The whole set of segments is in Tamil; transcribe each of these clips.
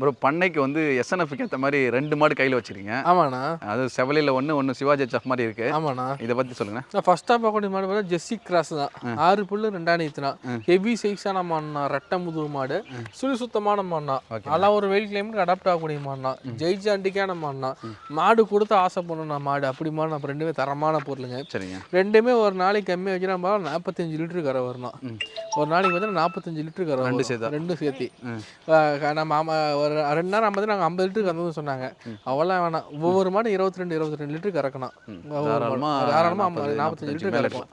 ப்ரோ பண்ணைக்கு வந்து எஸ்என்எஃப்க்கு ஏற்ற மாதிரி 2 மாடு கையில் வச்சுருக்கீங்க. ஆமாண்ணா. அது செவலையில் ஒன்று சிவாஜி ஹெச்எஃப் மாதிரி இருக்குது. ஆமாண்ணா. இதை பற்றி சொல்லுங்கள். நான் ஃபஸ்ட்டாக பார்க்கக்கூடிய மாடு பார்த்தா ஜெர்சி கிராஸ் தான். 6 புல்லு 2 நீத்துனா. ஹெவி சைஸான மாடுண்ணா, ரெட்டை முதுகு மாடு, சுழி சுத்தமான மாடுண்ணா. அதெல்லாம் ஒரு வெயில் கிளைமேட்டுக்கு அடாப்ட் ஆகக்கூடிய மாடுண்ணா, ஜெயிஜாண்டிக்கான மாடுண்ணா. மாடு கொடுத்து ஆசை பண்ணணும்ண்ணா. மாடு அப்படி மாடு நம்ம ரெண்டுமே தரமான பொருளுங்க. சரிங்க. ரெண்டுமே ஒரு நாளைக்கு கம்மியாக வச்சுனா 45 லிட்டரு கரை வரணும். ஒரு நாளைக்கு பார்த்தீங்கன்னா 45 லிட்டரு கரை வரும். ரெண்டும் சேர்த்து நம்ம ஒரு 2 நேரம் 50 நாங்கள் 50 லிட்டருக்கு வந்ததுன்னு சொன்னாங்க. அவ்வளோலாம் வேணாம். ஒவ்வொரு மாடு 22 லிட்டரு கறக்கணும். தாராளமாக 45 லிட்டரு கறக்கும்.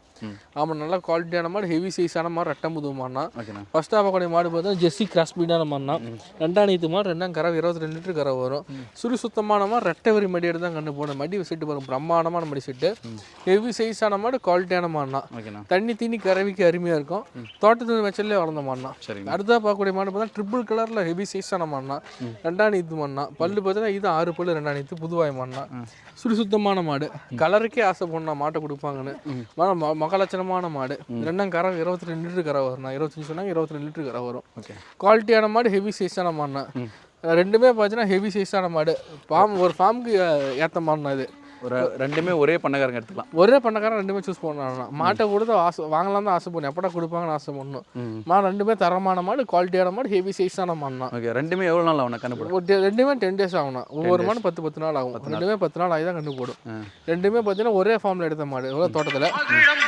ஆமாம், நல்லா குவாலிட்டியான மாடு, ஹெவி சைஸான மாடு, ரெட்டை முதுகு மாடுனா. ஃபஸ்ட்டாக பார்க்கக்கூடிய மாடு பார்த்தா ஜெர்சி கிராஸ் பீடான மாடுனா. 2 நீத்து மாடு, 2 கரை 22 லிட்டரு கரை வரும். சுழி சுத்தமான மாடு, ரெட்டை வரி மடி எடுத்து தான் கண்டு போகணும். மடி செட்டு வரும், பிரம்மாண்டமான மடி செட்டு. ஹெவி சைஸான மாடு, குவாலிட்டியான மாடுனா. தண்ணி தீனி கறவிக்கு அருமையாக இருக்கும். தோட்டத்து மெச்சல்லே வளர்ந்த மாடுனா. அடுத்ததாக பார்க்கக்கூடிய மாடு பார்த்தா ட்ரிபிள் கலரில் ஹெவி சைஸான மாடுனா. 2 நீத்து மாடுனா. பல்லு பார்த்தீங்கன்னா இது 6 பல்லு 2 நீத்து புதுவாய் மாடுனா. சுழி சுத்தமான மாடு, கலருக்கே ஆசை பண்ணா மாட்டை கொடுப்பாங்கன்னு. மகலட்சணமான மாடு, 2 கரை 22 லிட்டரு கரை வரும். 25 சொன்னாங்க, 22 லிட்டரு கரை வரும். குவாலிட்டியான மாடு, ஹெவி சைஸான மாடுனா. ரெண்டுமே பார்த்தீங்கன்னா ஹெவி சைஸான மாடு. ஒரு ஃபார்முக்கு ஏற்ற மாடுனா. இது ரெண்டுமே ஒரே பண்ணக்காரங்க எடுத்துக்கலாம். ஒரே பண்ணக்காரன் ரெண்டுமே சூஸ் பண்ணலாம். மாட்டை கொடுத்து ஆசை வாங்கலாம் தான் ஆசை பண்ணணும். எப்படா கொடுப்பாங்கன்னு ஆசை பண்ணணும். மாடு ரெண்டுமே தரமான மாடு, குவாலிட்டியான மாடு, ஹெவி சைஸான மாடுனா. ஓகே. ரெண்டுமே எவ்வளோ நாள் ஆகும் கண்டுபிடிக்கும்? ரெண்டுமே 10 டேஸ் ஆகணும். ஒவ்வொரு மாடு 10 நாள் ஆகும். ரெண்டுமே 10 நாள் ஆகி தான் கண்டு போடும். ரெண்டுமே பார்த்தீங்கன்னா ஒரே ஃபார்மில் எடுத்த மாடு, தோட்டத்தில்.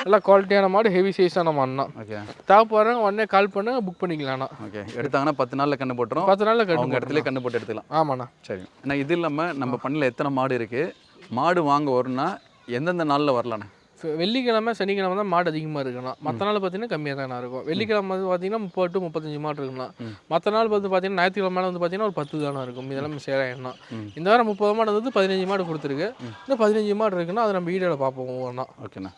நல்லா குவாலிட்டியான மாடு, ஹெவி சைஸான மாடுனா. ஓகே. தேவைப்படுறவங்க உடனே கால் பண்ண புக் பண்ணிக்கலாம்ண்ணா. ஓகே. எடுத்தாங்கன்னா 10 நாளில் கண்டு போட்டுரும். 10 நாளில் கண்டு இடத்துல கண்டு போட்டு எடுத்துக்கலாம். ஆமாண்ணா. சரி. ஆனால் இது இல்லாமல் நம்ம பண்ணையில் எத்தனை மாடு இருக்குது? மாடு வாங்க வரும்னா எந்தெந்த நாளில் வரலாண்ணே? வெள்ளிக்கிழமை சனிக்கிழமை தான் மாடு அதிகமாக இருக்குண்ணா. மற்ற நாள் பார்த்தீங்கன்னா கம்மியாக தானே இருக்கும். வெள்ளிக்கிழமை வந்து பார்த்தீங்கன்னா 30 to 35 மாடு இருக்குண்ணா. மற்ற நாள் வந்து பார்த்தீங்கன்னா ஞாயிற்றுக்கிழமை வந்து பார்த்தீங்கன்னா ஒரு 10 தானே இருக்கும். இதெல்லாம் சேராயிடணும். இந்த வாரம் 30 மாடு வந்து 15 மாடு கொடுத்துருக்கு. இன்னும் 15 மாடு இருக்குன்னா அதை நம்ம வீடியோவில் பார்ப்போம் ஒவ்வொன்றா. ஓகேண்ணா.